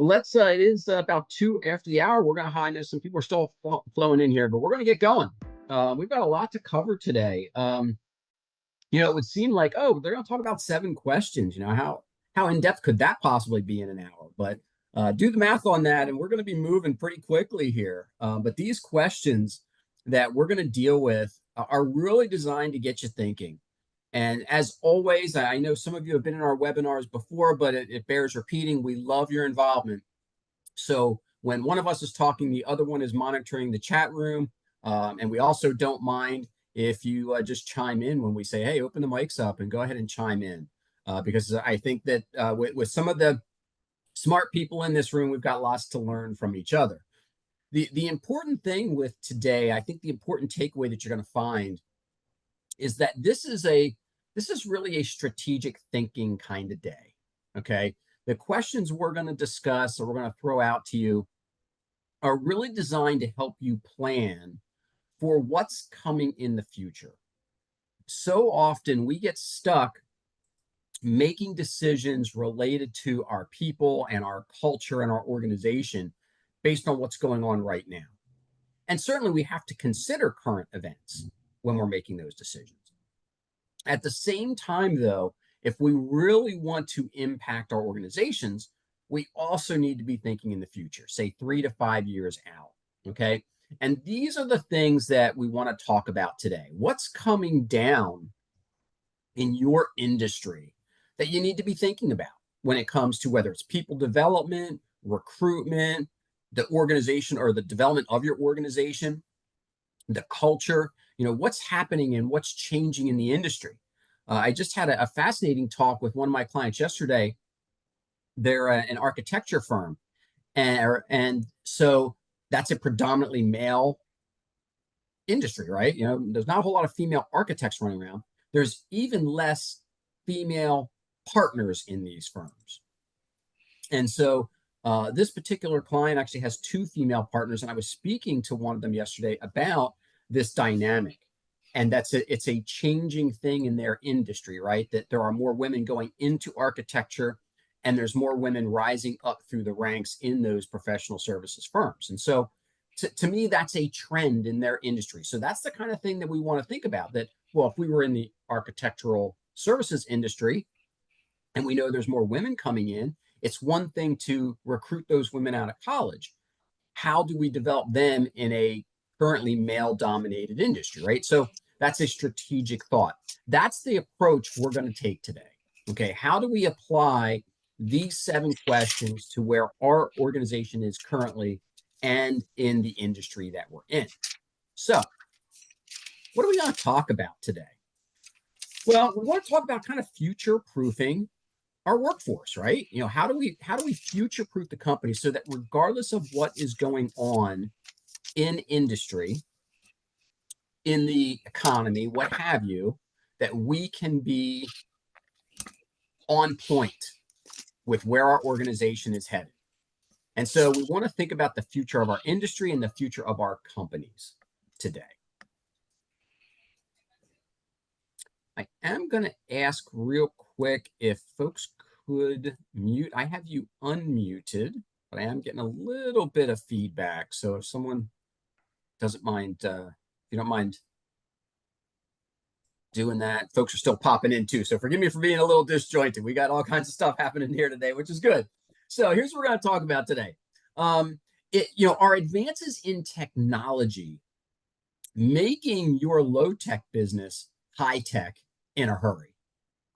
Let's it is about two after the hour. We're gonna I know some people are still flowing in here, but we're gonna get going. We've got a lot to cover today. It would seem like, oh, they're gonna talk about 7 questions. How in depth could that possibly be in an hour? But do the math on that, and we're gonna be moving pretty quickly here. But these questions that we're gonna deal with are really designed to get you thinking. And as always, I know some of you have been in our webinars before, but it bears repeating. We love your involvement. So when one of us is talking, the other one is monitoring the chat room. And we also don't mind if you just chime in when we say, hey, open the mics up and go ahead and chime in. Because I think that with some of the smart people in this room, we've got lots to learn from each other. The important thing with today, I think the important takeaway that you're going to find is that this is really a strategic thinking kind of day. Okay. The questions we're going to discuss or we're going to throw out to you are really designed to help you plan for what's coming in the future. So often we get stuck making decisions related to our people and our culture and our organization based on what's going on right now. And certainly we have to consider current events when we're making those decisions. At the same time, though, if we really want to impact our organizations, we also need to be thinking in the future, say 3 to 5 years out. Okay. And these are the things that we want to talk about today. What's coming down in your industry that you need to be thinking about when it comes to whether it's people development, recruitment, the organization or the development of your organization, the culture, what's happening and what's changing in the industry. I just had a fascinating talk with one of my clients yesterday. They're an architecture firm, and so that's a predominantly male industry, right? There's not a whole lot of female architects running around. There's even less female partners in these firms. And so this particular client actually has 2 female partners, and I was speaking to one of them yesterday about this dynamic. And it's a changing thing in their industry, right? That there are more women going into architecture and there's more women rising up through the ranks in those professional services firms. And so to me, that's a trend in their industry. So that's the kind of thing that we want to think about, that, well, if we were in the architectural services industry and we know there's more women coming in, it's one thing to recruit those women out of college. How do we develop them in a currently male-dominated industry, right? So that's a strategic thought. That's the approach we're going to take today. Okay, how do we apply these 7 questions to where our organization is currently and in the industry that we're in? So, what are we going to talk about today? Well, we want to talk about kind of future-proofing our workforce, right? How do we future-proof the company so that regardless of what is going on in industry, in the economy, what have you, that we can be on point with where our organization is headed. And so we want to think about the future of our industry and the future of our companies today. I am going to ask real quick if folks could mute. I have you unmuted, but I am getting a little bit of feedback. So if someone doesn't mind, if you don't mind doing that, folks are still popping in too. So forgive me for being a little disjointed. We got all kinds of stuff happening here today, which is good. So here's what we're going to talk about today. Our advances in technology, making your low-tech business high-tech in a hurry.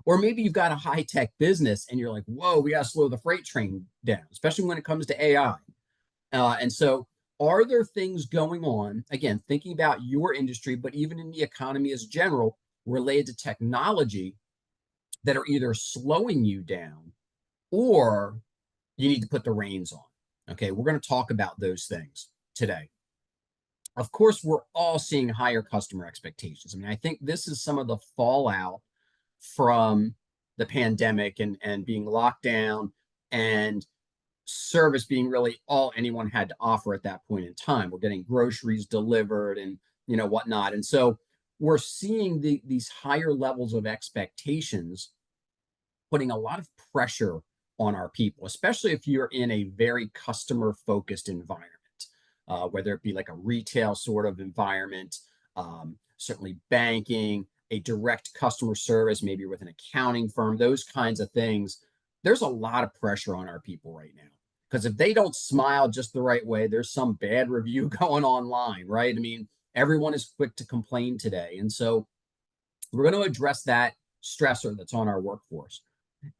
Or maybe you've got a high-tech business and you're like, whoa, we got to slow the freight train down, especially when it comes to AI. And so are there things going on, again, thinking about your industry, but even in the economy as general, related to technology that are either slowing you down or you need to put the reins on? Okay, we're going to talk about those things today. Of course, we're all seeing higher customer expectations. I mean, I think this is some of the fallout from the pandemic and being locked down and service being really all anyone had to offer at that point in time. We're getting groceries delivered and whatnot. And so we're seeing these higher levels of expectations putting a lot of pressure on our people, especially if you're in a very customer focused environment, whether it be like a retail sort of environment, certainly banking, a direct customer service, maybe with an accounting firm, those kinds of things. There's a lot of pressure on our people right now because if they don't smile just the right way, there's some bad review going online, right? I mean, everyone is quick to complain today. And so we're going to address that stressor that's on our workforce.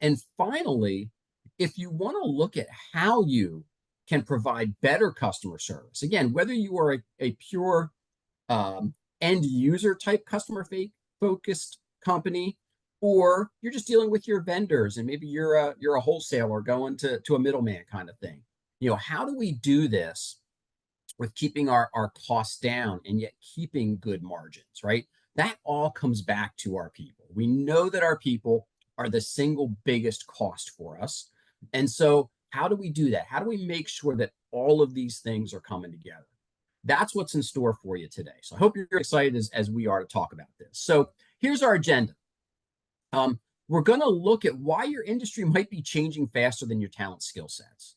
And finally, if you want to look at how you can provide better customer service, again, whether you are a pure end user type customer focused company, or you're just dealing with your vendors and maybe you're a wholesaler going to a middleman kind of thing. How do we do this with keeping our costs down and yet keeping good margins, right? That all comes back to our people. We know that our people are the single biggest cost for us. And so how do we do that? How do we make sure that all of these things are coming together? That's what's in store for you today. So I hope you're excited as we are to talk about this. So here's our agenda. We're going to look at why your industry might be changing faster than your talent skill sets.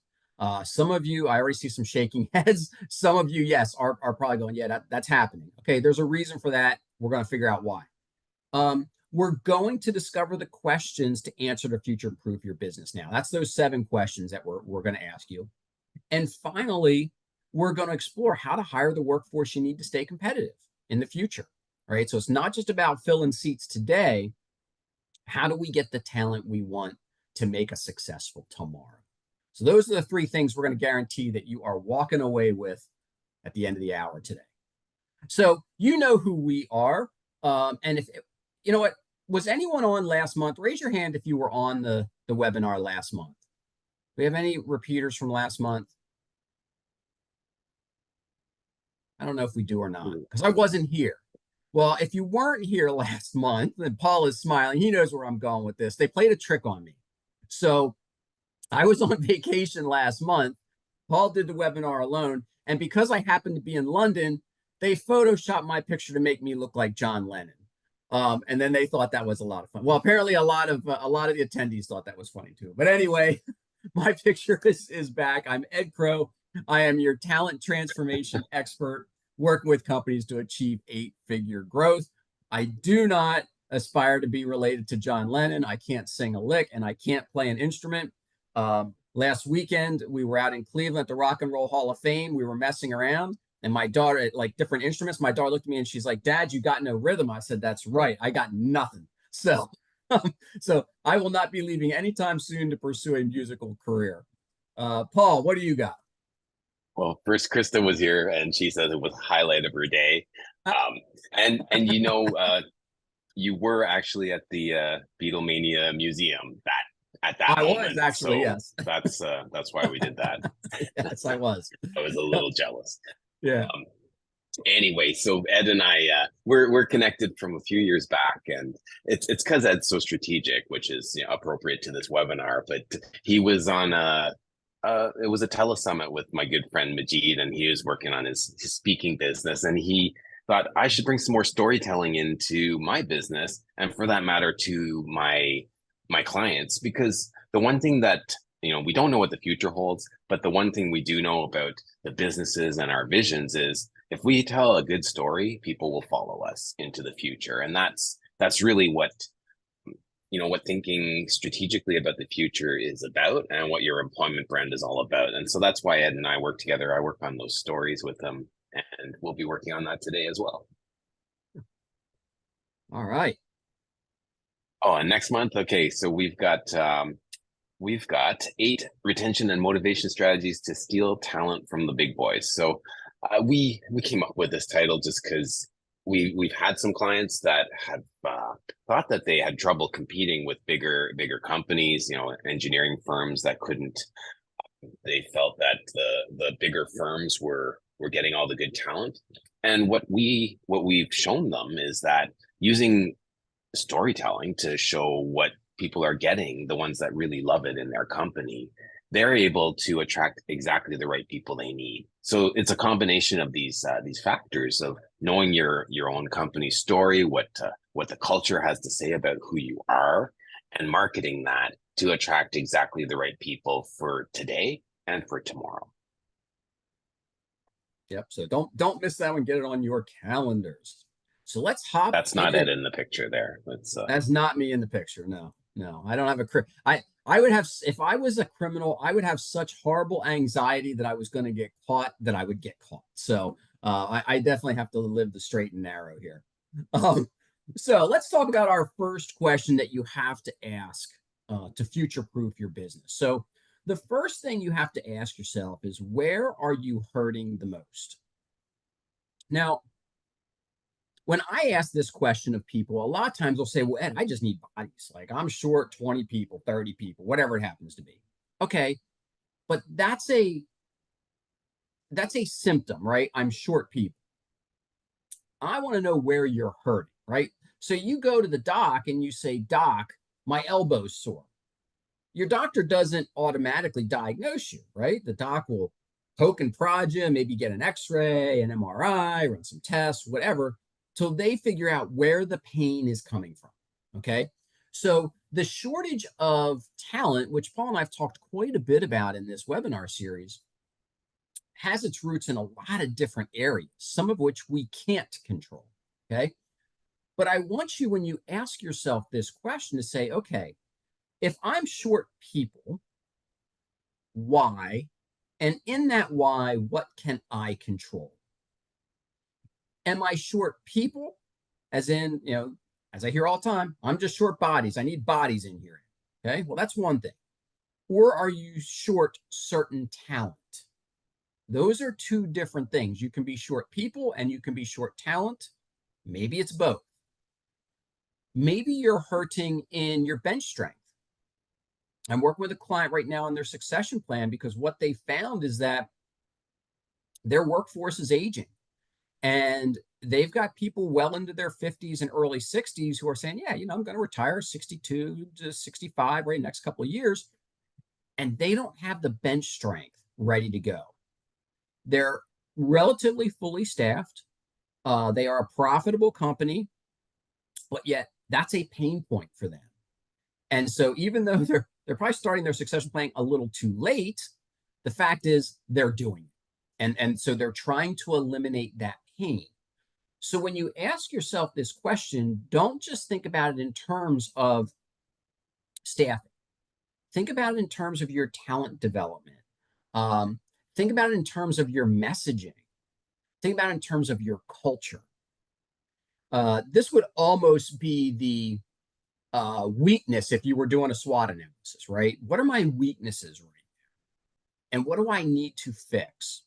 Some of you, I already see some shaking heads. Some of you, yes, are probably going, yeah, that's happening. Okay, there's a reason for that. We're going to figure out why. We're going to discover the questions to answer to future-proof your business now. That's those 7 questions that we're going to ask you. And finally, we're going to explore how to hire the workforce you need to stay competitive in the future, right? So it's not just about filling seats today. How do we get the talent we want to make us successful tomorrow? So those are the 3 things we're going to guarantee that you are walking away with at the end of the hour today. So you know who we are. And if, you know what, was anyone on last month? Raise your hand if you were on the webinar last month. Do we have any repeaters from last month? I don't know if we do or not, because I wasn't here. Well, if you weren't here last month, and Paul is smiling, he knows where I'm going with this. They played a trick on me. So I was on vacation last month. Paul did the webinar alone. And because I happened to be in London, they photoshopped my picture to make me look like John Lennon. And then they thought that was a lot of fun. Well, apparently a lot of the attendees thought that was funny too. But anyway, my picture is back. I'm Ed Crow. I am your talent transformation expert, working with companies to achieve 8-figure growth. I do not aspire to be related to John Lennon. I can't sing a lick and I can't play an instrument. Last weekend, we were out in Cleveland at the Rock and Roll Hall of Fame. We were messing around and my daughter, like different instruments, my daughter looked at me and she's like, "Dad, you got no rhythm." I said, "That's right. I got nothing." So, so I will not be leaving anytime soon to pursue a musical career. Paul, what do you got? Well, first, Krista was here, and she said it was a highlight of her day. And you were actually at the Beatlemania Museum at that I was moment. actually, So yes. that's why we did that. Yes, I was. I was a little jealous. Yeah. Anyway, so Ed and I we're connected from a few years back, and it's because Ed's so strategic, which is appropriate to this webinar. But he was on it was a telesummit with my good friend Majid, and he was working on his speaking business, and he thought I should bring some more storytelling into my business, and for that matter, to my clients, because the one thing that we don't know what the future holds, but the one thing we do know about the businesses and our visions is if we tell a good story, people will follow us into the future, and that's really what what thinking strategically about the future is about and what your employment brand is all about. And so that's why Ed and I work together. I work on those stories with them, and we'll be working on that today as well. All right. Oh, and next month, okay, so we've got 8 retention and motivation strategies to steal talent from the big boys. So we came up with this title just because we've had some clients that have thought that they had trouble competing with bigger companies, engineering firms that couldn't. They felt that the bigger firms were getting all the good talent, and what we've shown them is that using storytelling to show what people are getting, the ones that really love it in their company, they're able to attract exactly the right people they need. So it's a combination of these factors of knowing your own company story, what the culture has to say about who you are, and marketing that to attract exactly the right people for today and for tomorrow. Yep. So don't miss that one. Get it on your calendars. So let's hop That's not into. Ed in the picture there. That's not me in the picture. No, no, I don't have I would have, if I was a criminal, I would have such horrible anxiety that I was going to get caught that I would get caught. So I definitely have to live the straight and narrow here. Um, so let's talk about our first question that you have to ask to future proof your business. So the first thing you have to ask yourself is, where are you hurting the most? Now, when I ask this question of people, a lot of times they'll say, well, Ed, I just need bodies. Like, I'm short 20 people, 30 people, whatever it happens to be. Okay. But that's a symptom, right? I'm short people. I want to know where you're hurting, right? So you go to the doc and you say, Doc, my elbow's sore. Your doctor doesn't automatically diagnose you, right? The doc will poke and prod you, maybe get an x-ray, an MRI, run some tests, whatever, till they figure out where the pain is coming from. Okay. So the shortage of talent, which Paul and I've talked quite a bit about in this webinar series, has its roots in a lot of different areas, some of which we can't control. Okay. But I want you, when you ask yourself this question, to say, okay, if I'm short people, why? And in that why, what can I control? Am I short people? As in, as I hear all the time, I'm just short bodies. I need bodies in here. Okay. Well, that's one thing. Or are you short certain talent? Those are two different things. You can be short people and you can be short talent. Maybe it's both. Maybe you're hurting in your bench strength. I'm working with a client right now on their succession plan because what they found is that their workforce is aging, and they've got people well into their 50s and early 60s who are saying, yeah, I'm going to retire 62 to 65 right next couple of years. And they don't have the bench strength ready to go. They're relatively fully staffed. They are a profitable company, but yet that's a pain point for them. And so even though they're probably starting their succession planning a little too late, the fact is they're doing it. And so they're trying to eliminate that pain. So when you ask yourself this question, don't just think about it in terms of staffing. Think about it in terms of your talent development. Think about it in terms of your messaging. Think about it in terms of your culture. This would almost be the weakness if you were doing a SWOT analysis, right? What are my weaknesses right now? And what do I need to fix?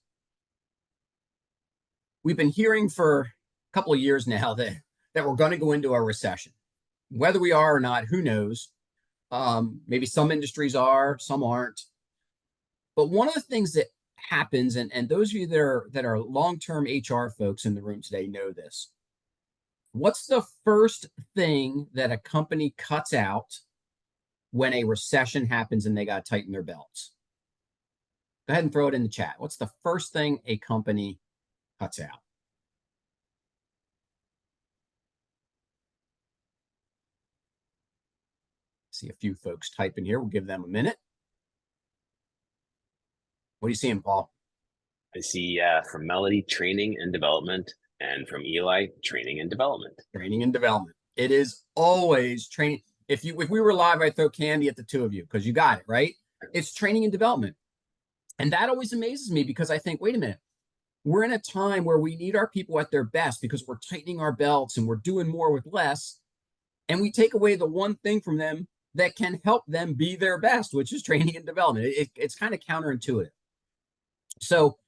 We've been hearing for a couple of years now that we're going to go into a recession. Whether we are or not, who knows? Maybe some industries are, some aren't. But one of the things that happens, and those of you that are long-term HR folks in the room today know this. What's the first thing that a company cuts out when a recession happens and they got to tighten their belts? Go ahead and throw it in the chat. What's the first thing a company cuts out? See a few folks typing here. We'll give them a minute. What are you seeing, Paul? I see from Melody, training and development, and from Eli, training and development. Training and development. It is always training. If we were live, I'd throw candy at the two of you because you got it, right? It's training and development. And that always amazes me because I think, wait a minute, we're in a time where we need our people at their best because we're tightening our belts and we're doing more with less. And we take away the one thing from them that can help them be their best, which is training and development. It's kind of counterintuitive. So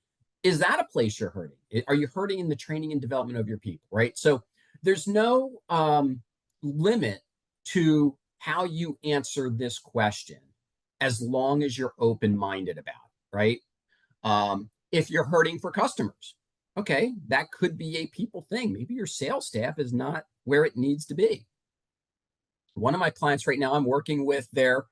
is that a place you're hurting? Are you hurting in the training and development of your people, right? So there's no limit to how you answer this question as long as you're open-minded about it, right? If you're hurting for customers, okay, that could be a people thing. Maybe your sales staff is not where it needs to be. One of my clients right now, I'm working with their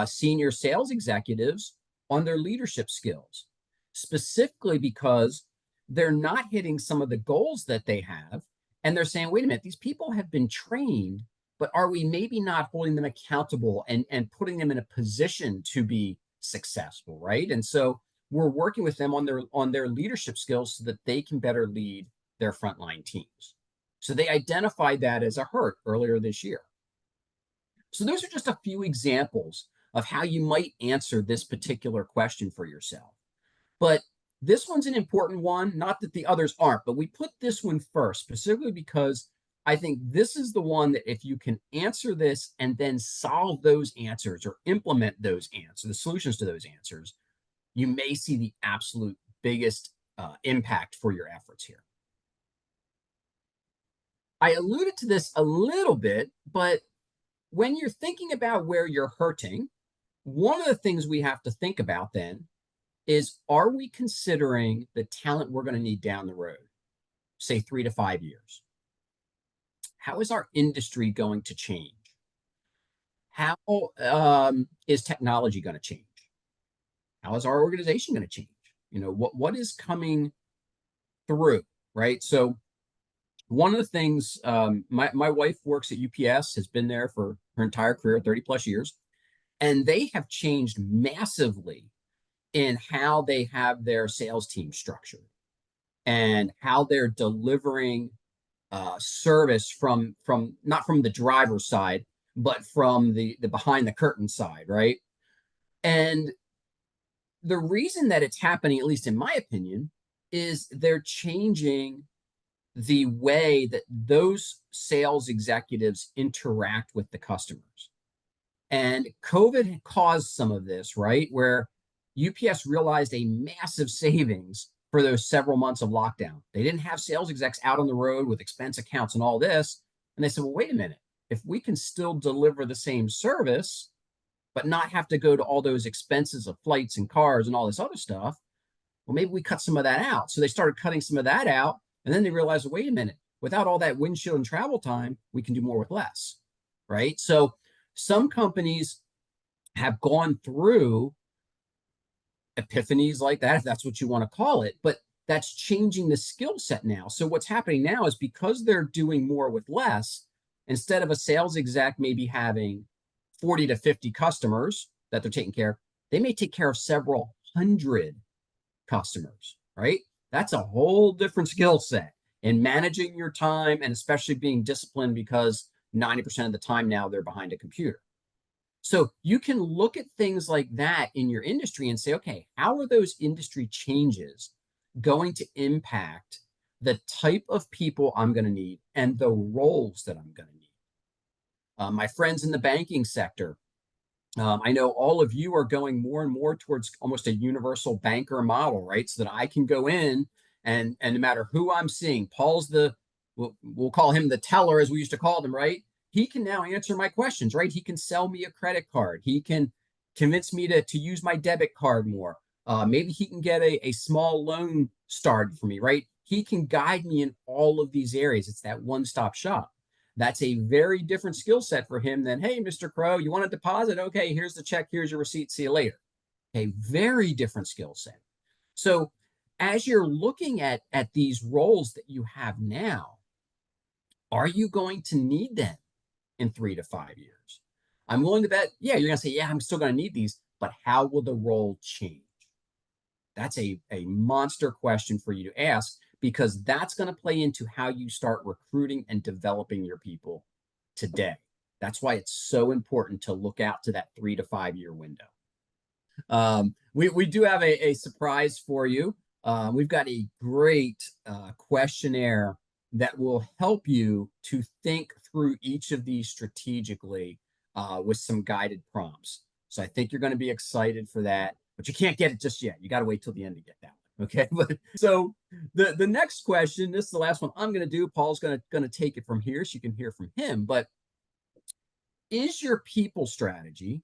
senior sales executives on their leadership skills, specifically because they're not hitting some of the goals that they have. And they're saying, wait a minute, these people have been trained but are we maybe not holding them accountable and putting them in a position to be successful, right? And so we're working with them on their leadership skills so that they can better lead their frontline teams. So they identified that as a hurt earlier this year. So those are just a few examples of how you might answer this particular question for yourself. But this one's an important one, not that the others aren't, but we put this one first specifically because I think this is the one that if you can answer this and then solve those answers or implement those answers, the solutions to those answers, you may see the absolute biggest impact for your efforts here. I alluded to this a little bit, but when you're thinking about where you're hurting, one of the things we have to think about then is, are we considering the talent we're going to need down the road, say 3 to 5 years? How is our industry going to change? How is technology going to change? How is our organization going to change? What is coming through, right? So one of the things, my wife works at UPS, has been there for her entire career, 30 plus years, and they have changed massively in how they have their sales team structured and how they're delivering service from not from the driver's side, but from the behind the curtain side, right? And the reason that it's happening, at least in my opinion, is they're changing the way that those sales executives interact with the customers. And COVID caused some of this, right? Where UPS realized a massive savings for those several months of lockdown. They didn't have sales execs out on the road with expense accounts and all this. And they said, well, wait a minute. If we can still deliver the same service, but not have to go to all those expenses of flights and cars and all this other stuff, well, maybe we cut some of that out. So they started cutting some of that out. And then they realized, well, wait a minute, without all that windshield and travel time, we can do more with less, right? So some companies have gone through epiphanies like that, if that's what you want to call it, but that's changing the skill set now. So what's happening now is because they're doing more with less, instead of a sales exec maybe having 40 to 50 customers that they're taking care of, they may take care of several hundred customers, right? That's a whole different skill set in managing your time and especially being disciplined because 90% of the time now they're behind a computer. So you can look at things like that in your industry and say, okay, how are those industry changes going to impact the type of people I'm going to need and the roles that I'm going to need? My friends in the banking sector, I know all of you are going more and more towards almost a universal banker model, right? So that I can go in and no matter who I'm seeing, Paul's we'll call him the teller as we used to call them, right? He can now answer my questions, right? He can sell me a credit card. He can convince me to use my debit card more. Maybe he can get a small loan started for me, right? He can guide me in all of these areas. It's that one-stop shop. That's a very different skill set for him than, hey, Mr. Crow, you want a deposit? Okay, here's the check, here's your receipt, see you later. A very different skill set. So as you're looking at these roles that you have now, are you going to need them in 3 to 5 years? I'm willing to bet, yeah, you're going to say, yeah, I'm still going to need these, but how will the role change? That's a monster question for you to ask because that's going to play into how you start recruiting and developing your people today. That's why it's so important to look out to that 3 to 5 year window. We do have a surprise for you. We've got a great questionnaire that will help you to think through each of these strategically with some guided prompts. So I think you're going to be excited for that, but you can't get it just yet. You got to wait till the end to get that one. Okay. But so the next question, this is the last one I'm going to do. Paul's going to take it from here so you can hear from him. But is your people strategy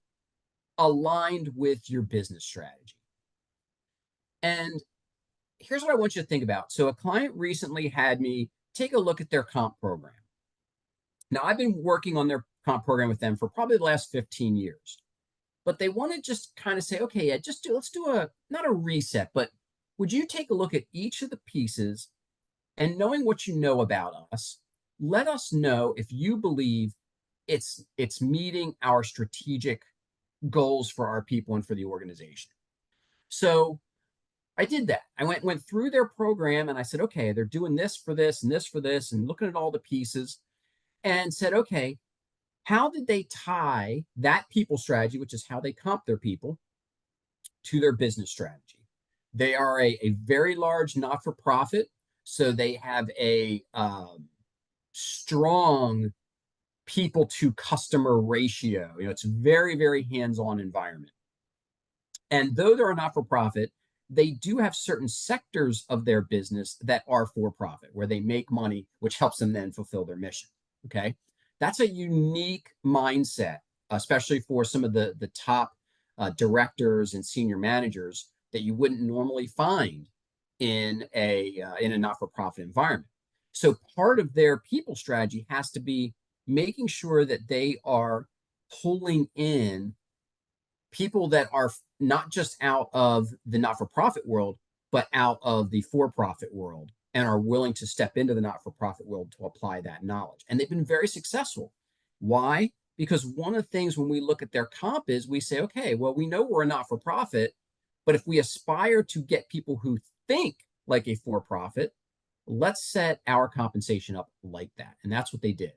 aligned with your business strategy? And here's what I want you to think about. So a client recently had me take a look at their comp program. Now I've been working on their comp program with them for probably the last 15 years. But they want to just kind of say, okay, yeah, let's do not a reset, but would you take a look at each of the pieces and knowing what you know about us, let us know if you believe it's meeting our strategic goals for our people and for the organization. So I did that. I went through their program and I said, okay, they're doing this for this and this for this, and looking at all the pieces, and said, okay, how did they tie that people strategy, which is how they comp their people, to their business strategy? They are a very large not for profit, so they have a strong people to customer ratio. It's a very, very hands on environment. And though they're a not for profit, they do have certain sectors of their business that are for profit, where they make money, which helps them then fulfill their mission. Okay. That's a unique mindset, especially for some of the top directors and senior managers that you wouldn't normally find in a not for profit environment. So part of their people strategy has to be making sure that they are pulling in people that are not just out of the not-for-profit world, but out of the for-profit world, and are willing to step into the not-for-profit world to apply that knowledge. And they've been very successful. Why? Because one of the things when we look at their comp is we say, okay, well, we know we're a not-for-profit, but if we aspire to get people who think like a for-profit, let's set our compensation up like that. And that's what they did.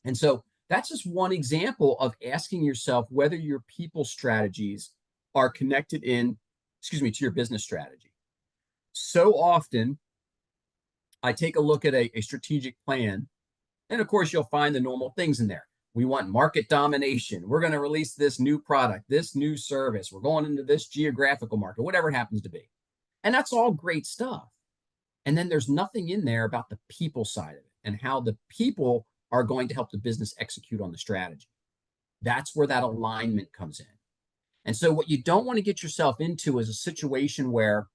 And so that's just one example of asking yourself whether your people strategies are connected to your business strategy. So often, I take a look at a strategic plan, and of course, you'll find the normal things in there. We want market domination. We're going to release this new product, this new service. We're going into this geographical market, whatever it happens to be. And that's all great stuff. And then there's nothing in there about the people side of it and how the people are going to help the business execute on the strategy. That's where that alignment comes in. And so what you don't want to get yourself into is a situation where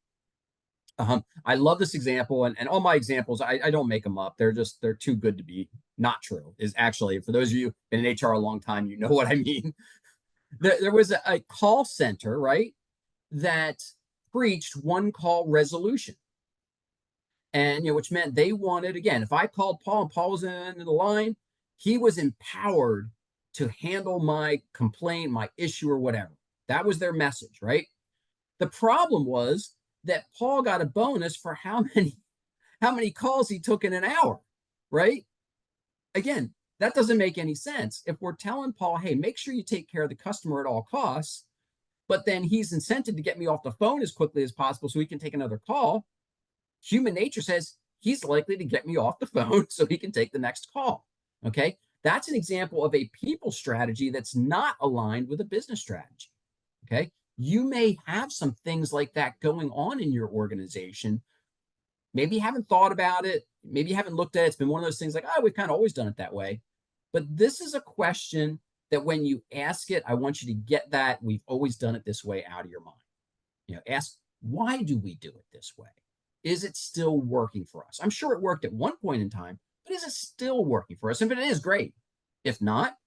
I love this example, and all my examples, I don't make them up. They're too good to be not true. Is actually, for those of you been in HR a long time, you know what I mean. There was a call center, right, that preached one call resolution. And which meant they wanted, again, if I called Paul and Paul was in the line, he was empowered to handle my complaint, my issue, or whatever. That was their message, right? The problem was that Paul got a bonus for how many calls he took in an hour, right? Again, that doesn't make any sense. If we're telling Paul, hey, make sure you take care of the customer at all costs, but then he's incented to get me off the phone as quickly as possible so he can take another call, human nature says he's likely to get me off the phone so he can take the next call. Okay. That's an example of a people strategy that's not aligned with a business strategy. Okay. You may have some things like that going on in your organization. Maybe you haven't thought about it. Maybe you haven't looked at it. It's been one of those things like, oh, we've kind of always done it that way. But this is a question that when you ask it, I want you to get that we've always done it this way out of your mind. Ask, why do we do it this way? Is it still working for us? I'm sure it worked at one point in time, but is it still working for us? And if it is, great. If not,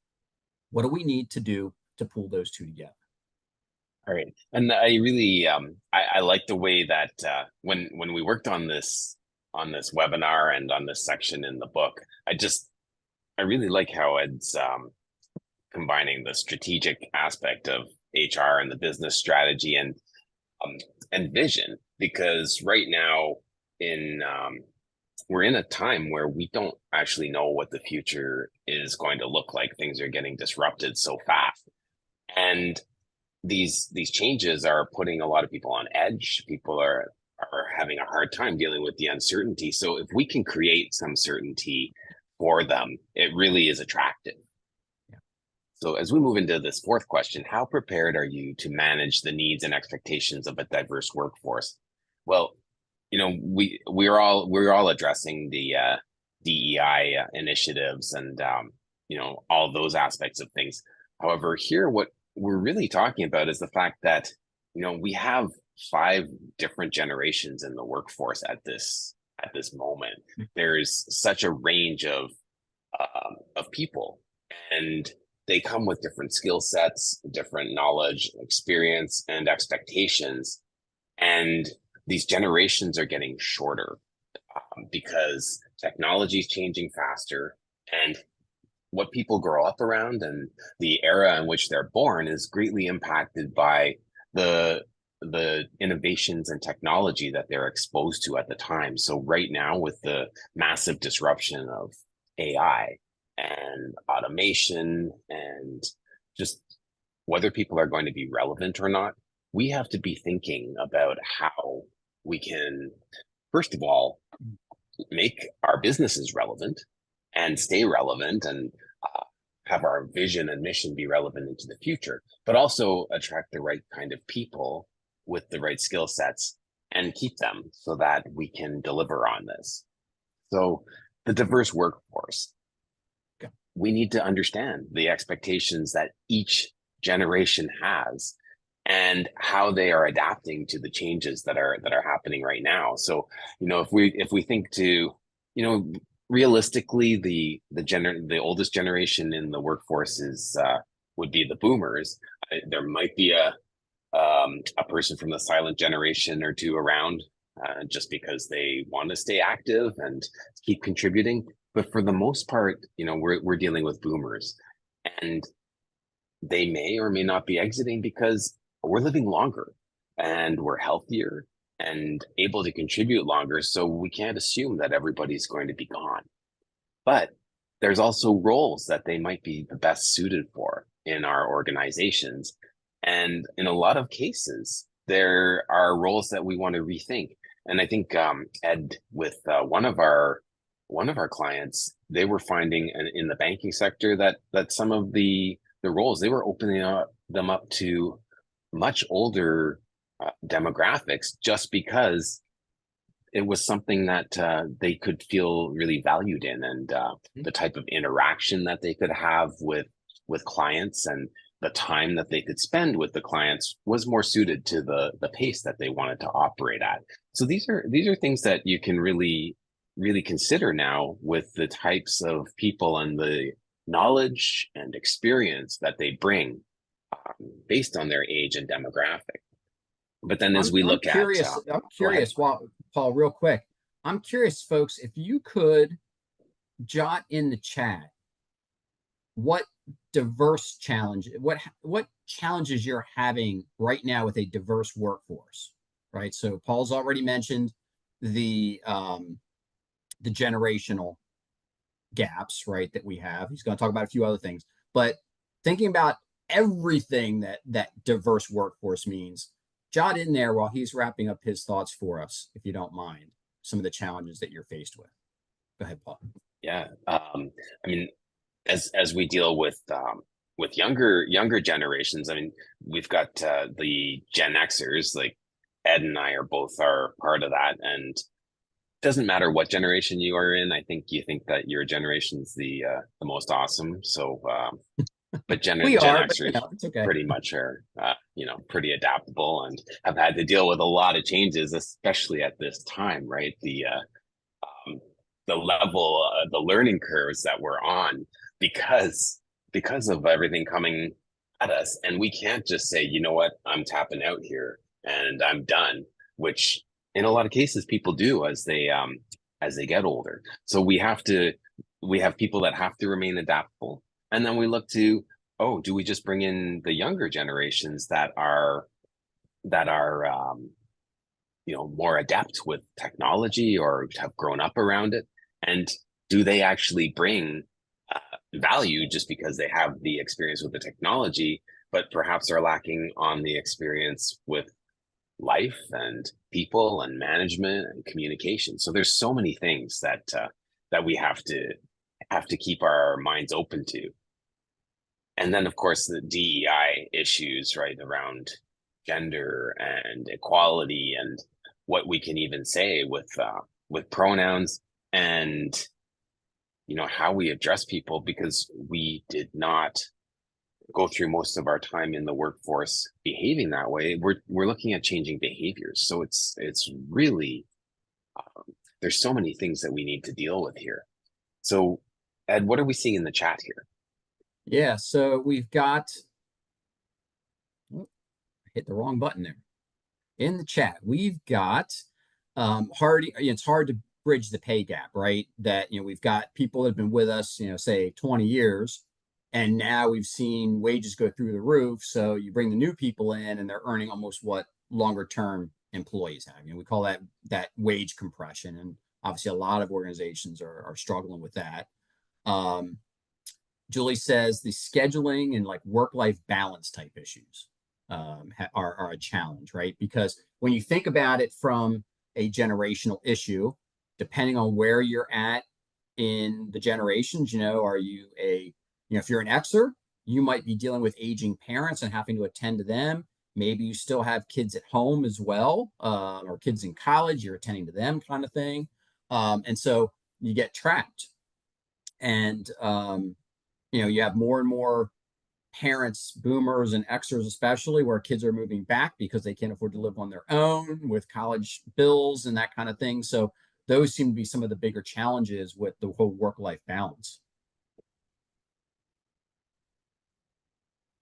what do we need to do to pull those two together? All right. And I really I like the way that when we worked on this webinar and on this section in the book, I really like how it's combining the strategic aspect of HR and the business strategy and vision, because right now in we're in a time where we don't actually know what the future is going to look like. Things are getting disrupted so fast, and these changes are putting a lot of people on edge. People are having a hard time dealing with the uncertainty. So if we can create some certainty for them, it really is attractive. Yeah. So as we move into this fourth question, how prepared are you to manage the needs and expectations of a diverse workforce? Well, we're all addressing the DEI initiatives and all those aspects of things. However, here what we're really talking about is the fact that we have 5 different generations in the workforce at this moment. There's such a range of people, and they come with different skill sets, different knowledge, experience, and expectations. And these generations are getting shorter because technology is changing faster, and what people grow up around and the era in which they're born is greatly impacted by the the innovations and technology that they're exposed to at the time. So right now, with the massive disruption of AI and automation and just whether people are going to be relevant or not, we have to be thinking about how we can, first of all, make our businesses relevant and stay relevant and have our vision and mission be relevant into the future, but also attract the right kind of people with the right skill sets and keep them so that we can deliver on this. So, the diverse workforce, we need to understand the expectations that each generation has and how they are adapting to the changes that are happening right now. So, if we think to, realistically, the oldest generation in the workforce is would be the boomers. There might be a person from the silent generation or two around, just because they want to stay active and keep contributing. But for the most part, we're dealing with boomers, and they may or may not be exiting because we're living longer and we're healthier and able to contribute longer. So we can't assume that everybody's going to be gone. But there's also roles that they might be the best suited for in our organizations. And in a lot of cases, there are roles that we want to rethink. And I think Ed, with one of our clients, they were finding in the banking sector that some of the roles they were opening them up to much older demographics, just because it was something that they could feel really valued in, and the type of interaction that they could have with clients and the time that they could spend with the clients was more suited to the pace that they wanted to operate at. So these are things that you can really consider now with the types of people and the knowledge and experience that they bring, based on their age and demographic. But then as I'm we I'm look at, curious. I'm go ahead. curious. Well, Paul, real quick, I'm curious, folks, if you could jot in the chat what diverse challenge, what challenges you're having right now with a diverse workforce, right? So Paul's already mentioned the generational gaps, right, that we have. He's going to talk about a few other things, but thinking about everything that diverse workforce means, jot in there while he's wrapping up his thoughts for us, if you don't mind, some of the challenges that you're faced with. Go ahead, Paul. Yeah. I mean, as we deal with younger generations, I mean, we've got the Gen Xers, like Ed and I are part of that, and doesn't matter what generation you are in. I think you think that your generation's the most awesome. So, but We Gen are, but Xers it's okay. pretty much are pretty adaptable and have had to deal with a lot of changes, especially at this time, right? The level, the learning curves that we're on because of everything coming at us, and we can't just say, you know what, I'm tapping out here and I'm done, which in a lot of cases people do as they get older. So we have people that have to remain adaptable, and then we look to, oh, do we just bring in the younger generations that are more adept with technology or have grown up around it, and do they actually bring value just because they have the experience with the technology, but perhaps are lacking on the experience with life and people and management and communication. So there's so many things that we have to keep our minds open to. And then, of course, the DEI issues, right, around gender and equality, and what we can even say with pronouns, and how we address people, because we did not go through most of our time in the workforce behaving that way. We're looking at changing behaviors, so it's really, there's so many things that we need to deal with here. So, Ed, what are we seeing in the chat here? Yeah, so we've got, hit the wrong button there. In the chat, we've got it's hard to bridge the pay gap, right? That, we've got people that have been with us, say 20 years, and now we've seen wages go through the roof. So you bring the new people in and they're earning almost what longer term employees have. We call that wage compression. And obviously a lot of organizations are struggling with that. Um, Julie says the scheduling and like work-life balance type issues are a challenge, right? Because when you think about it from a generational issue, depending on where you're at in the generations, are you if you're an Xer, you might be dealing with aging parents and having to attend to them. Maybe you still have kids at home as well, or kids in college, you're attending to them kind of thing. And so you get trapped. And you have more and more parents, boomers and Xers especially, where kids are moving back because they can't afford to live on their own with college bills and that kind of thing. So those seem to be some of the bigger challenges with the whole work-life balance.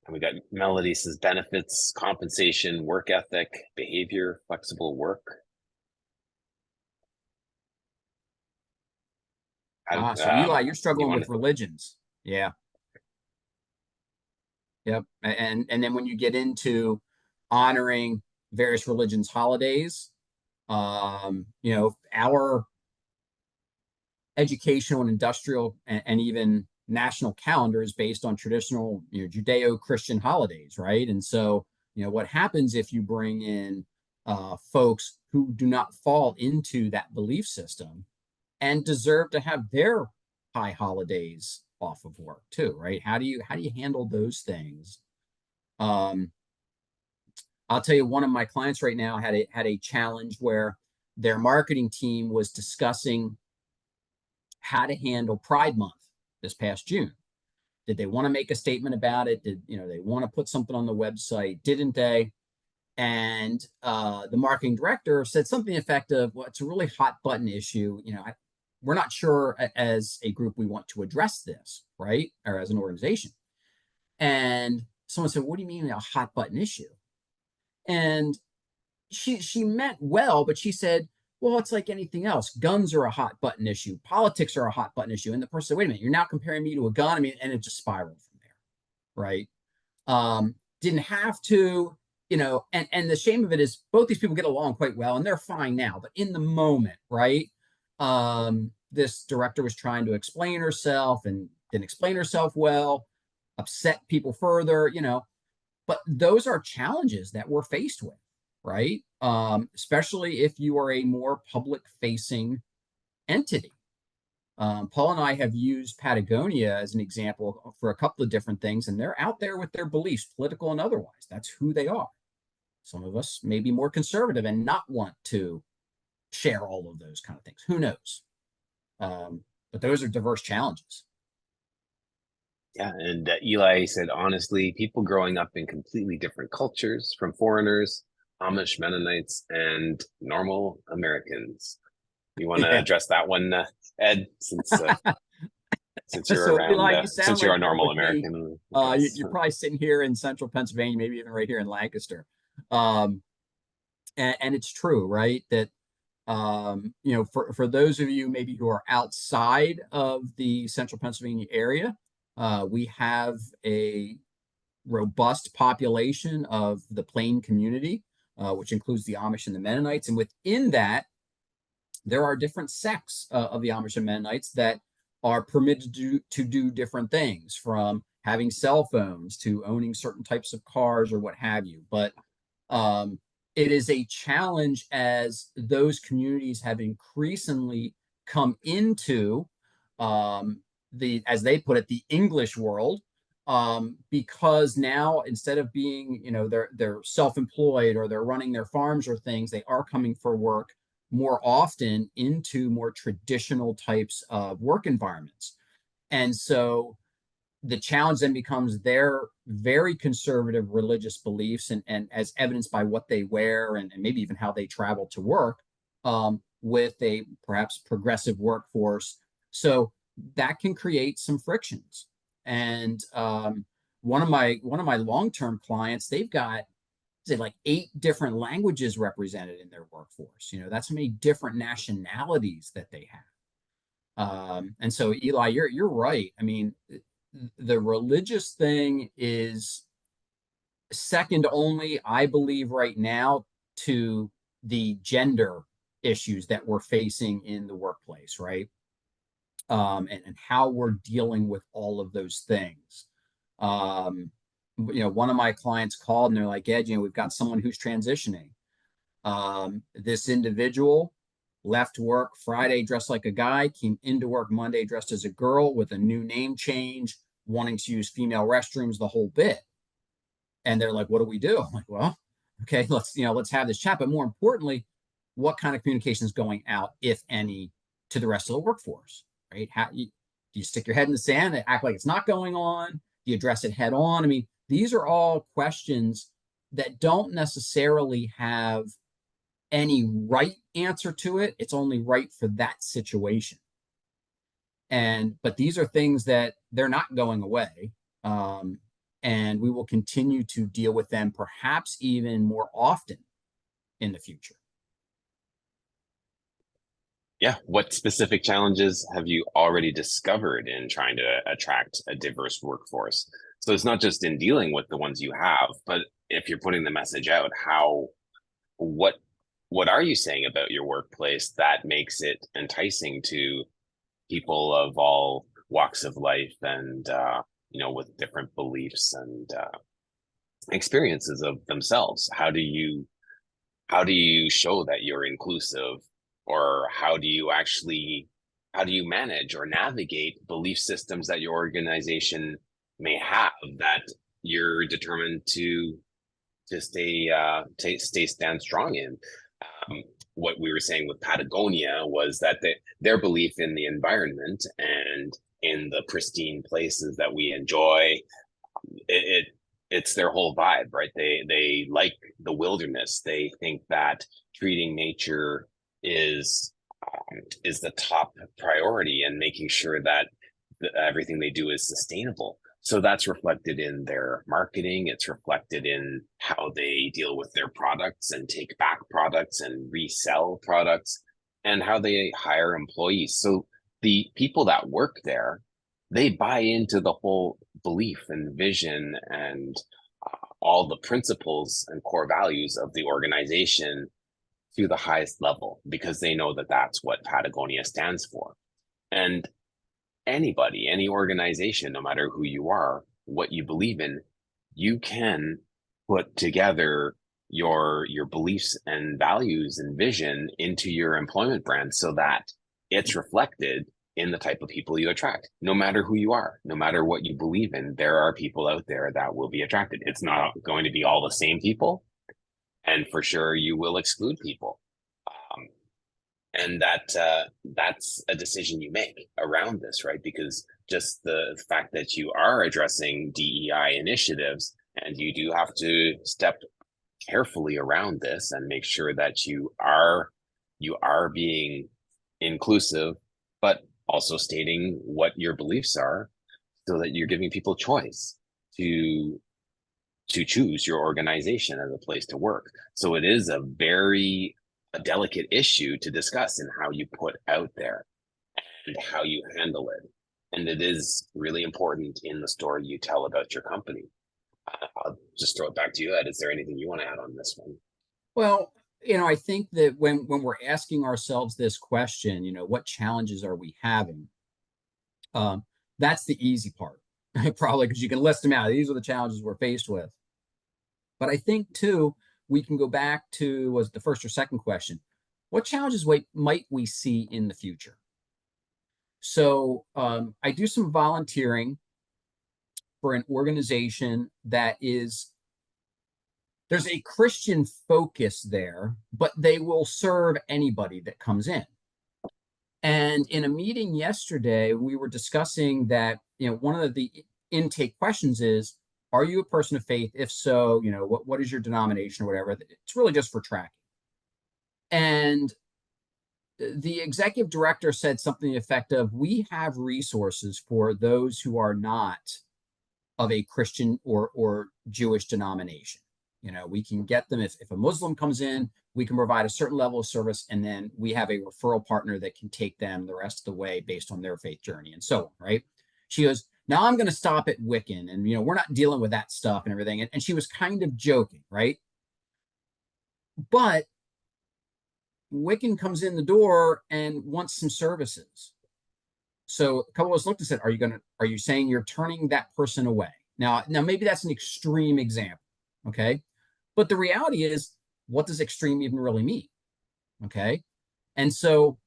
And we got Melody says benefits, compensation, work ethic, behavior, flexible work. So Eli, you're You struggling want with to? religions. Yeah. Yep. And then when you get into honoring various religions' holidays, our educational and industrial and even national calendar is based on traditional, Judeo-Christian holidays, right? And so, what happens if you bring in folks who do not fall into that belief system and deserve to have their high holidays off of work too, right? How do you handle those things? Um, I'll tell you, one of my clients right now had a challenge where their marketing team was discussing how to handle Pride Month this past June. Did they want to make a statement about it? Did they want to put something on the website? Didn't they? And the marketing director said something effective. Well, it's a really hot button issue. We're not sure as a group we want to address this, right? Or as an organization. And someone said, "What do you mean a hot button issue?" And she meant well, but she said, "Well, it's like anything else. Guns are a hot button issue. Politics are a hot button issue." And the person said, "Wait a minute, you're now comparing me to a gun." I mean, and it just spiraled from there, right? Didn't have to, and the shame of it is both these people get along quite well and they're fine now, but in the moment, right? This director was trying to explain herself and didn't explain herself well, upset people further, but those are challenges that we're faced with, right? Especially if you are a more public facing entity. Paul and I have used Patagonia as an example for a couple of different things, and they're out there with their beliefs, political and otherwise. That's who they are. Some of us may be more conservative and not want to share all of those kind of things. Who knows? But those are diverse challenges. Yeah, and Eli said, honestly, people growing up in completely different cultures, from foreigners, Amish, Mennonites, and normal Americans. You want to Yeah. address that one, Ed, since you're So around, Eli, you sound since you're like a you're normal with me. American, I guess. You're probably sitting here in central Pennsylvania, maybe even right here in Lancaster. Um, and it's true, right? That for those of you maybe who are outside of the central Pennsylvania area, we have a robust population of the Plain community, which includes the Amish and the Mennonites. And within that, there are different sects of the Amish and Mennonites that are permitted to do different things, from having cell phones to owning certain types of cars or what have you. But um, it is a challenge as those communities have increasingly come into as they put it, the English world, because now instead of being, they're self-employed or they're running their farms or things, they are coming for work more often into more traditional types of work environments. And so the challenge then becomes their very conservative religious beliefs, and as evidenced by what they wear and maybe even how they travel to work, with a perhaps progressive workforce. So that can create some frictions. And one of my long-term clients, they've got say like 8 different languages represented in their workforce. That's how many different nationalities that they have. And so, Eli, you're right. I mean, the religious thing is second only, I believe, right now to the gender issues that we're facing in the workplace, right? And how we're dealing with all of those things. Um, one of my clients called and they're like, Ed, we've got someone who's transitioning. This individual left work Friday dressed like a guy, came into work Monday dressed as a girl with a new name change, wanting to use female restrooms, the whole bit. And they're like, what do we do? I'm like, well, okay, let's have this chat. But more importantly, what kind of communication is going out, if any, to the rest of the workforce, right? Do you stick your head in the sand and act like it's not going on? Do you address it head on? I mean, these are all questions that don't necessarily have any right answer to it. It's only right for that situation. But these are things that they're not going away. And we will continue to deal with them perhaps even more often in the future. Yeah. What specific challenges have you already discovered in trying to attract a diverse workforce? So it's not just in dealing with the ones you have, but if you're putting the message out, what what are you saying about your workplace that makes it enticing to people of all walks of life and with different beliefs and experiences of themselves? How do you show that you're inclusive, or how do you manage or navigate belief systems that your organization may have that you're determined to stay stand strong in? um, what we were saying with Patagonia was that their belief in the environment and in the pristine places that we enjoy, it it's their whole vibe, right? They like the wilderness. They think that treating nature is is the top priority, and making sure that everything they do is sustainable. So that's reflected in their marketing. It's reflected in how they deal with their products and take back products and resell products, and how they hire employees. So the people that work there, they buy into the whole belief and vision and all the principles and core values of the organization to the highest level, because they know that that's what Patagonia stands for. And anybody, any organization, no matter who you are, what you believe in, you can put together your beliefs and values and vision into your employment brand so that it's reflected in the type of people you attract. No matter who you are, no matter what you believe in, there are people out there that will be attracted. It's not going to be all the same people, and for sure you will exclude people. Um, and that's a decision you make around this, right? Because just the fact that you are addressing DEI initiatives, and you do have to step carefully around this and make sure that you are being inclusive, but also stating what your beliefs are, so that you're giving people choice to choose your organization as a place to work. So it is a delicate issue to discuss in how you put out there and how you handle it. And it is really important in the story you tell about your company. I'll just throw it back to you, Ed. Is there anything you want to add on this one? Well, I think that when we're asking ourselves this question, what challenges are we having? Um, that's the easy part, probably, because you can list them out. These are the challenges we're faced with. But I think too, we can go back to, was it the first or second question? What challenges might we see in the future? So I do some volunteering for an organization that there's a Christian focus there, but they will serve anybody that comes in. And in a meeting yesterday, we were discussing that, one of the intake questions is, are you a person of faith? If so, what is your denomination or whatever? It's really just for tracking. And the executive director said something to the effect of, we have resources for those who are not of a Christian or Jewish denomination. We can get them, if a Muslim comes in, we can provide a certain level of service, and then we have a referral partner that can take them the rest of the way based on their faith journey and so on, right? She goes, now I'm going to stop at Wiccan, and we're not dealing with that stuff and everything. And she was kind of joking, right? But Wiccan comes in the door and wants some services. So a couple of us looked and said, are you saying you're turning that person away? Now maybe that's an extreme example, okay? But the reality is, what does extreme even really mean? Okay. And so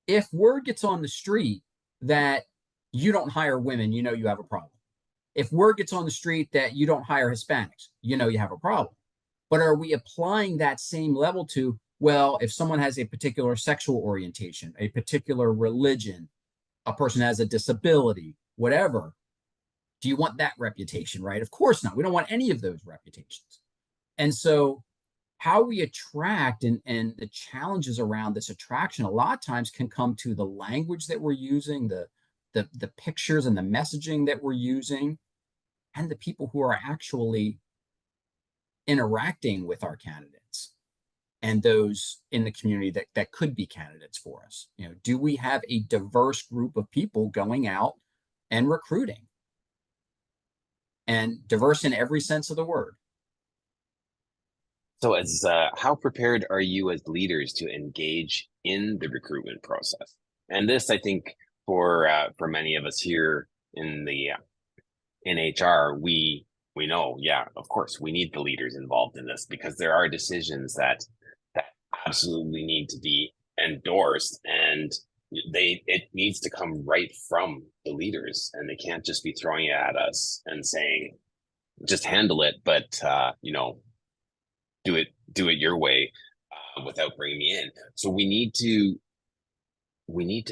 if word gets on the street that you don't hire women, you have a problem. If word gets on the street that you don't hire Hispanics, you have a problem. But are we applying that same level to, well, if someone has a particular sexual orientation, a particular religion, a person has a disability, whatever, do you want that reputation, right? Of course not. We don't want any of those reputations. And so how we attract and the challenges around this attraction a lot of times can come to the language that we're using, the pictures and the messaging that we're using, and the people who are actually interacting with our candidates and those in the community that could be candidates for us. Do we have a diverse group of people going out and recruiting? And diverse in every sense of the word. So, as how prepared are you as leaders to engage in the recruitment process? And this, I think, for many of us here in the in HR, we know, yeah, of course, we need the leaders involved in this because there are decisions that absolutely need to be endorsed, and it needs to come right from the leaders, and they can't just be throwing it at us and saying, just handle it, but do it your way without bringing me in. So we need to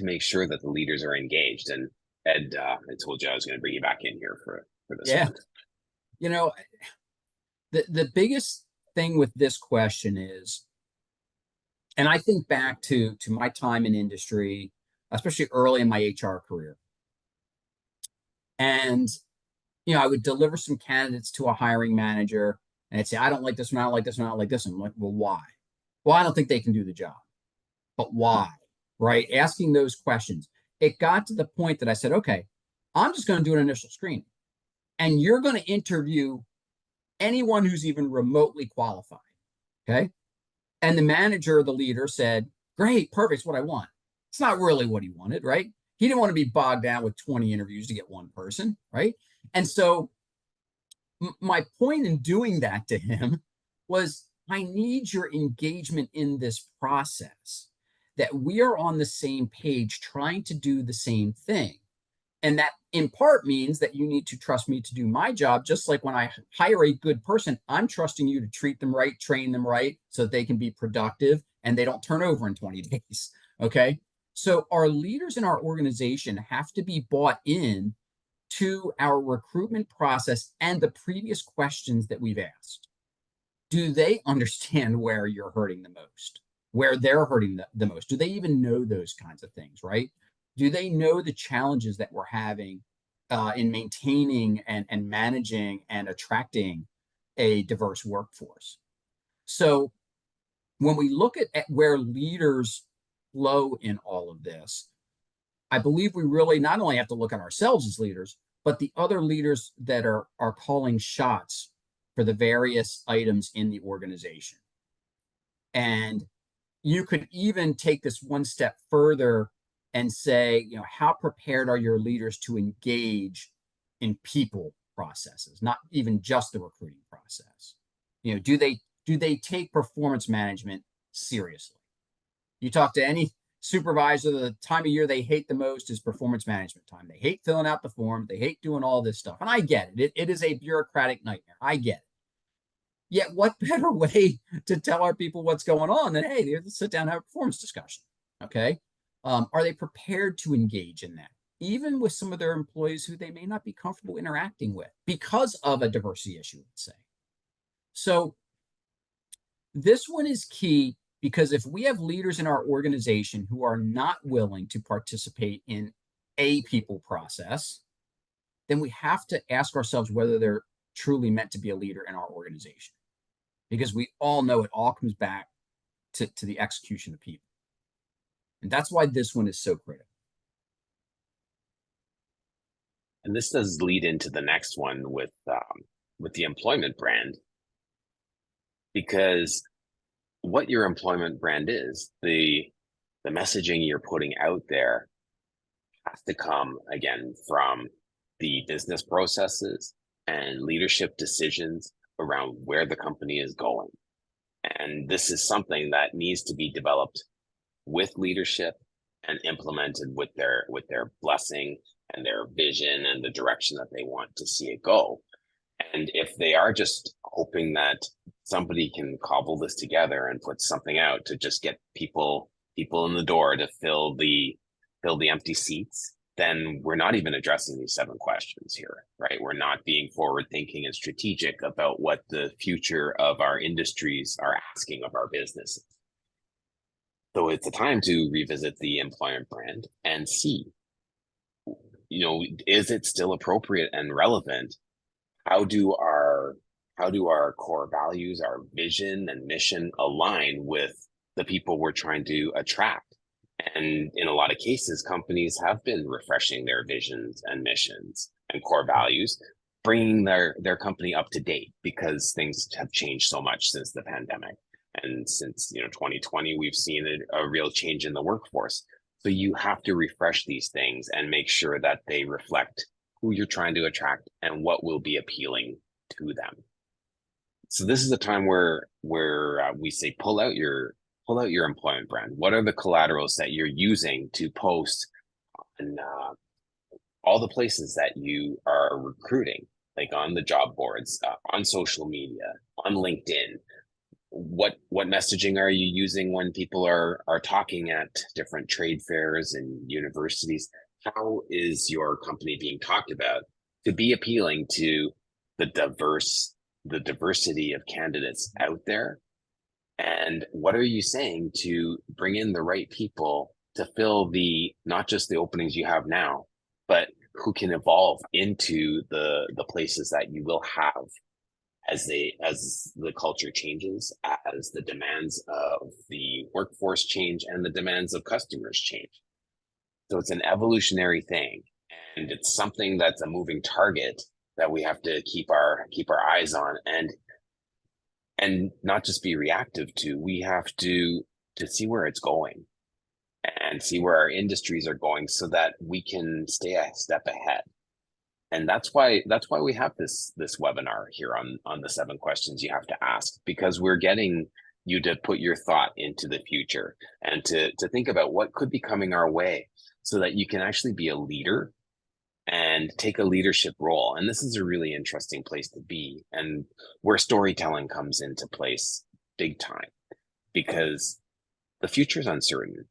make sure that the leaders are engaged. And Ed, I told you I was going to bring you back in here for this Yeah. one. The biggest thing with this question is, and I think back to my time in industry, especially early in my HR career. And, I would deliver some candidates to a hiring manager and I'd say, I don't like this one, I don't like this one, I don't like this one. I'm like, well, why? Well, I don't think they can do the job. But why? Right? Asking those questions. It got to the point that I said, okay, I'm just going to do an initial screening. And you're going to interview anyone who's even remotely qualified. Okay. And the manager, the leader said, great, perfect, it's what I want. It's not really what he wanted, right? He didn't want to be bogged down with 20 interviews to get one person, right? And so my point in doing that to him was, I need your engagement in this process, that we are on the same page trying to do the same thing. And that in part means that you need to trust me to do my job. Just like when I hire a good person, I'm trusting you to treat them right, train them right, so that they can be productive and they don't turn over in 20 days. Okay. So our leaders in our organization have to be bought in to our recruitment process and the previous questions that we've asked. Do they understand where you're hurting the most, where they're hurting the most? Do they even know those kinds of things, right? Do they know the challenges that we're having in maintaining and managing and attracting a diverse workforce? So when we look at where leaders flow in all of this, I believe we really not only have to look at ourselves as leaders, but the other leaders that are calling shots for the various items in the organization. And you could even take this one step further and say, how prepared are your leaders to engage in people processes, not even just the recruiting process? Do they take performance management seriously? You talk to any supervisor, the time of year they hate the most is performance management time. They hate filling out the form. They hate doing all this stuff. And I get it. It is a bureaucratic nightmare. I get it. Yet what better way to tell our people what's going on than, hey, let's sit down and have a performance discussion. Okay. Are they prepared to engage in that, even with some of their employees who they may not be comfortable interacting with because of a diversity issue, let's say? So this one is key, because if we have leaders in our organization who are not willing to participate in a people process, then we have to ask ourselves whether they're truly meant to be a leader in our organization. because we all know it all comes back to the execution of people. And that's why this one is so critical. And this does lead into the next one with the employment brand, because what your employment brand is, the messaging you're putting out there has to come again from the business processes and leadership decisions around where the company is going. And this is something that needs to be developed with leadership and implemented with their blessing and their vision and the direction that they want to see it go. And if they are just hoping that somebody can cobble this together and put something out to just get people in the door to fill the empty seats, then we're not even addressing these 7 questions here, right? We're not being forward thinking and strategic about what the future of our industries are asking of our businesses. So it's a time to revisit the employment brand and see, is it still appropriate and relevant? How do our core values, our vision and mission align with the people we're trying to attract? And in a lot of cases, companies have been refreshing their visions and missions and core values, bringing their company up to date, because things have changed so much since the pandemic. And since 2020, we've seen a real change in the workforce. So you have to refresh these things and make sure that they reflect who you're trying to attract and what will be appealing to them. So this is a time where we say pull out your employment brand. What are the collaterals that you're using to post on all the places that you are recruiting, like on the job boards, on social media, on LinkedIn? What messaging are you using when people are talking at different trade fairs and universities? How is your company being talked about to be appealing to the diversity of candidates out there? And what are you saying to bring in the right people to fill not just the openings you have now, but who can evolve into the places that you will have as the culture changes, as the demands of the workforce change and the demands of customers change. So it's an evolutionary thing, and it's something that's a moving target that we have to keep our eyes on, and not just be reactive to. We have to see where it's going and see where our industries are going so that we can stay a step ahead. And that's why we have this webinar here on the 7 questions you have to ask, because we're getting you to put your thought into the future and to think about what could be coming our way so that you can actually be a leader and take a leadership role. And this is a really interesting place to be, and where storytelling comes into place big time, because the future is uncertain.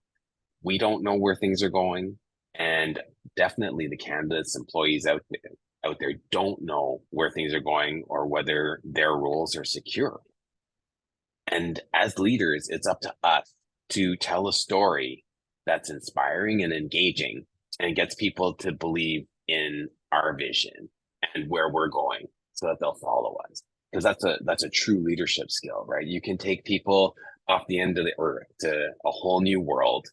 We don't know where things are going, and definitely the candidates, employees out there don't know where things are going or whether their roles are secure. And as leaders, it's up to us to tell a story that's inspiring and engaging and gets people to believe in our vision and where we're going so that they'll follow us. Because that's a true leadership skill, right? You can take people off the end of the earth to a whole new world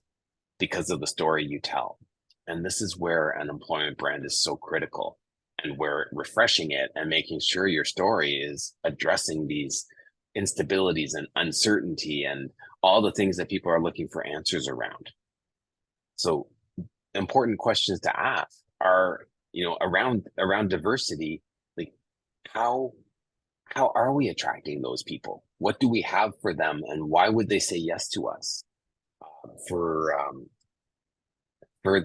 because of the story you tell. And this is where an employment brand is so critical, and where refreshing it and making sure your story is addressing these instabilities and uncertainty and all the things that people are looking for answers around. So important questions to ask are, around diversity, like how are we attracting those people? What do we have for them, and why would they say yes to us? For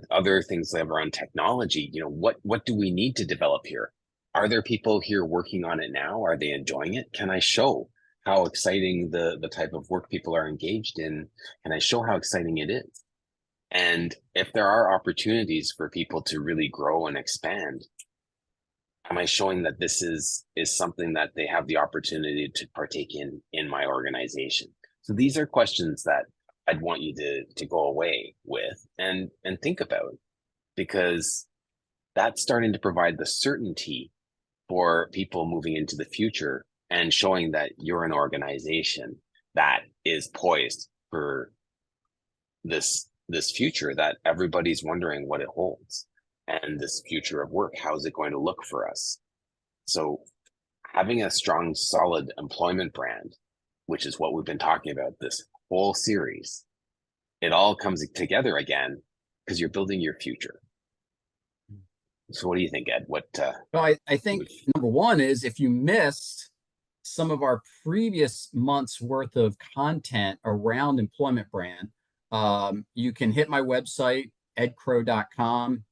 other things that are around technology, what do we need to develop here? Are there people here working on it now? Are they enjoying it? Can I show how exciting the type of work people are engaged in? Can I show how exciting it is? And if there are opportunities for people to really grow and expand, am I showing that this is something that they have the opportunity to partake in my organization? So these are questions that I'd want you to go away with and think about, because that's starting to provide the certainty for people moving into the future and showing that you're an organization that is poised for this future that everybody's wondering what it holds, and this future of work, how is it going to look for us? So having a strong, solid employment brand, which is what we've been talking about this whole series, it all comes together again because you're building your future. So what do you think, Ed? Well, I think number one is if you missed some of our previous months worth of content around employment brand, you can hit my website, edcrow.com,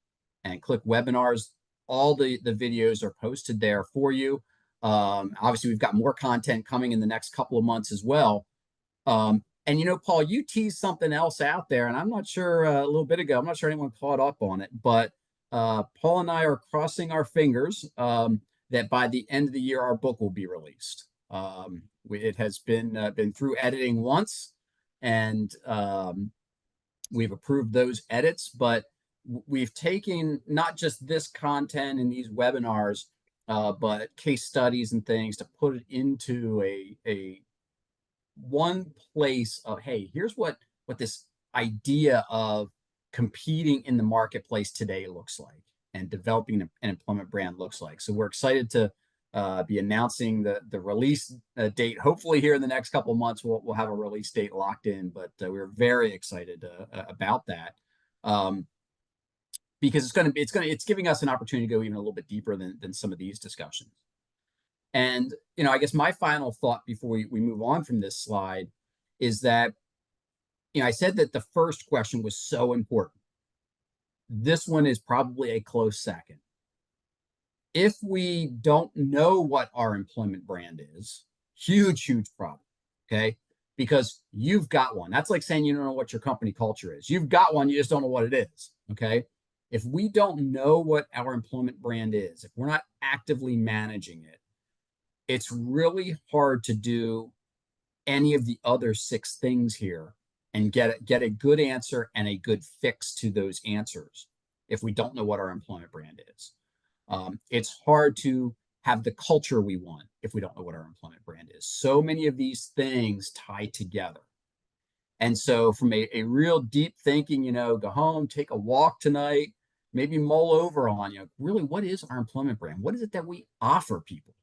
and click webinars. All the videos are posted there for you. Obviously, we've got more content coming in the next couple of months as well. And you know, Paul, you teased something else out there, and I'm not sure a little bit ago, I'm not sure anyone caught up on it, but Paul and I are crossing our fingers that by the end of the year, our book will be released. It has been through editing once, and we've approved those edits, but we've taken not just this content and these webinars, but case studies and things to put it into a one place of, hey, here's what this idea of competing in the marketplace today looks like, and developing an employment brand looks like. So we're excited to be announcing the release date. Hopefully here in the next couple of months, we'll have a release date locked in, but we're very excited about that. Because it's giving us an opportunity to go even a little bit deeper than some of these discussions. And, you know, I guess my final thought before we move on from this slide is that, you know, I said that the first question was so important. This one is probably a close second. If we don't know what our employment brand is, huge problem, okay? Because you've got one. That's like saying you don't know what your company culture is. You've got one, you just don't know what it is, okay? If we don't know what our employment brand is, if we're not actively managing it, it's really hard to do any of the other 6 things here and get a good answer and a good fix to those answers if we don't know what our employment brand is. It's hard to have the culture we want if we don't know what our employment brand is. So many of these things tie together. And so from a real deep thinking, you know, go home, take a walk tonight, maybe mull over on, you know, really, what is our employment brand? What is it that we offer people?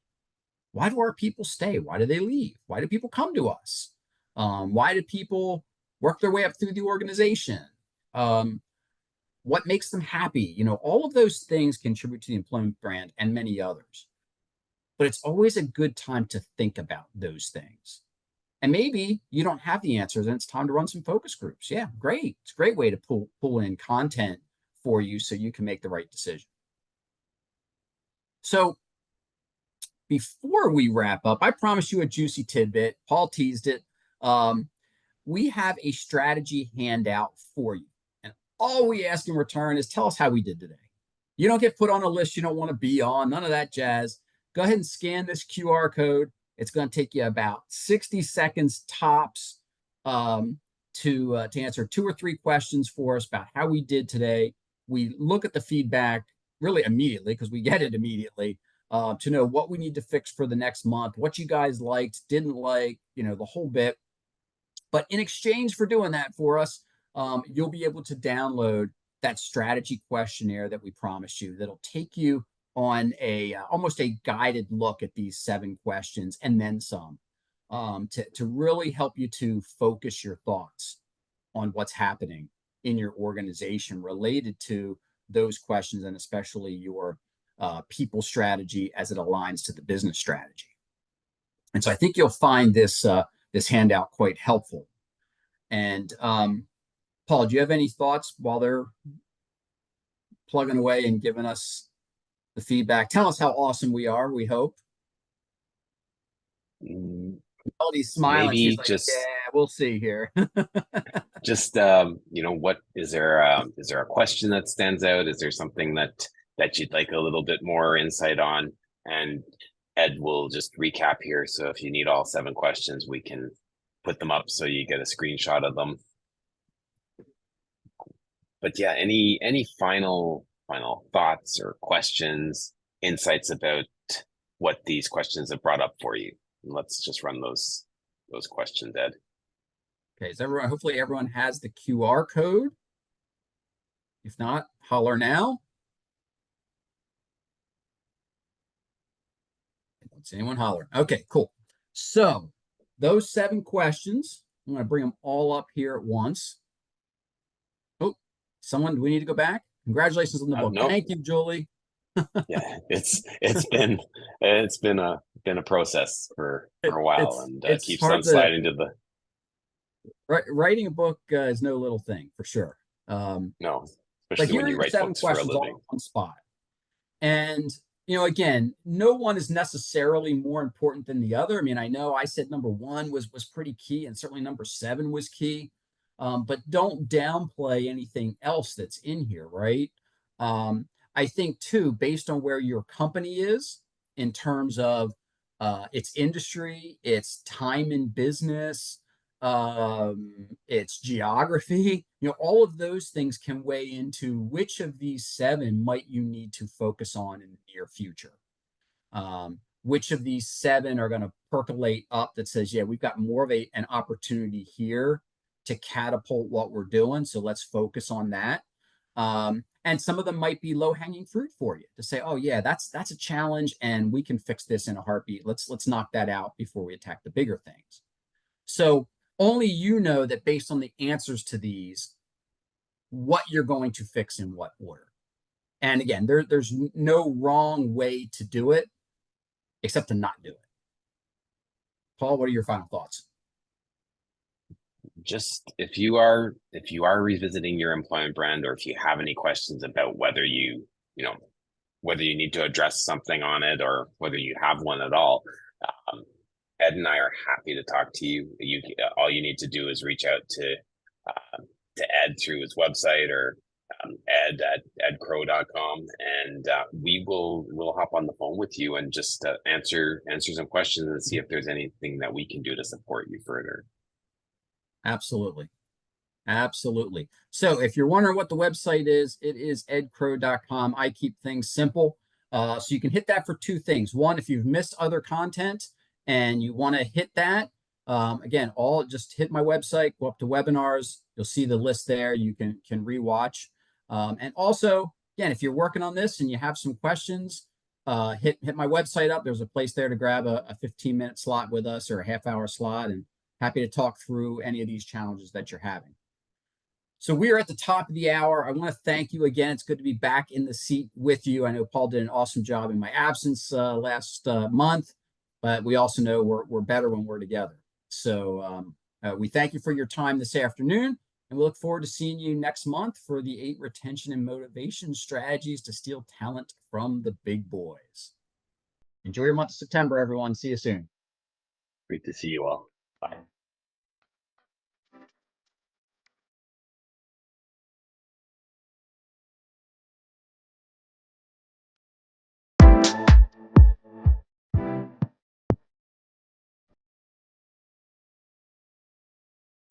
Why do our people stay? Why do they leave? Why do people come to us? Why do people work their way up through the organization? What makes them happy? You know, all of those things contribute to the employment brand and many others. But it's always a good time to think about those things. And maybe you don't have the answers and it's time to run some focus groups. Yeah, great. It's a great way to pull in content for you so you can make the right decision. So before we wrap up, I promised you a juicy tidbit. Paul teased it. We have a strategy handout for you. And all we ask in return is tell us how we did today. You don't get put on a list you don't want to be on, none of that jazz. Go ahead and scan this QR code. It's going to take you about 60 seconds tops to answer 2 or 3 questions for us about how we did today. We look at the feedback really immediately because we get it immediately. To know what we need to fix for the next month, what you guys liked, didn't like, you know, the whole bit. But in exchange for doing that for us, you'll be able to download that strategy questionnaire that we promised you. That'll take you on a almost a guided look at these 7 questions and then some, to really help you to focus your thoughts on what's happening in your organization related to those questions, and especially your people strategy as it aligns to the business strategy. And so I think you'll find this this handout quite helpful. And Paul, do you have any thoughts while they're plugging away and giving us the feedback? Tell us how awesome we are, we hope. Oh, he's smiling. She's Maybe like, yeah, just we'll see here. just you know, what is there a question that stands out? Is there something that you'd like a little bit more insight on? And Ed will just recap here, so if you need all 7 questions, we can put them up so you get a screenshot of them. But yeah, any final thoughts or questions, insights about what these questions have brought up for you? let's just run those questions, Ed. Okay, so everyone, hopefully everyone has the QR code. If not, holler now. I don't see anyone holler. Okay, cool. So those 7 questions, I'm going to bring them all up here at once. Oh, someone, do we need to go back? Congratulations on the book. No, Thank you, Julie. yeah, it's been a process for a while, and It's keeps hard on to sliding to the writing a book is no little thing for sure. no, But especially here when are you your write 7 books for a questions all in living. one spot. And, again, no one is necessarily more important than the other. I mean, I know I said number 1 was pretty key, and certainly number 7 was key. But don't downplay anything else that's in here, right? I think too, based on where your company is in terms of its industry, its time in business, its geography, all of those things can weigh into which of these 7 might you need to focus on in the near future. Which of these 7 are going to percolate up that says, yeah, we've got more of an opportunity here to catapult what we're doing. So let's focus on that. And some of them might be low hanging fruit for you to say, oh yeah, that's a challenge, and we can fix this in a heartbeat. Let's knock that out before we attack the bigger things. So only you know that based on the answers to these, what you're going to fix in what order. And again, there's no wrong way to do it except to not do it. Paul, what are your final thoughts? Just if you are revisiting your employment brand, or if you have any questions about whether you need to address something on it, or whether you have one at all, um, Ed and I are happy to talk to you. All you need to do is reach out to Ed through his website, or Ed at edcrow.com, and we'll hop on the phone with you and just answer some questions and see if there's anything that we can do to support you further. Absolutely. Absolutely. So if you're wondering what the website is, it is edcrow.com. I keep things simple. So you can hit that for 2 things. One, if you've missed other content and you want to hit that, again, just hit my website, go up to webinars. You'll see the list there. You can rewatch. And also, again, if you're working on this and you have some questions, hit my website up. There's a place there to grab a 15-minute slot with us, or a half-hour slot, and happy to talk through any of these challenges that you're having. So we are at the top of the hour. I want to thank you again. It's good to be back in the seat with you. I know Paul did an awesome job in my absence last month, but we also know we're better when we're together. So we thank you for your time this afternoon, and we look forward to seeing you next month for the 8 retention and motivation strategies to steal talent from the big boys. Enjoy your month of September, everyone. See you soon. Great to see you all. Bye.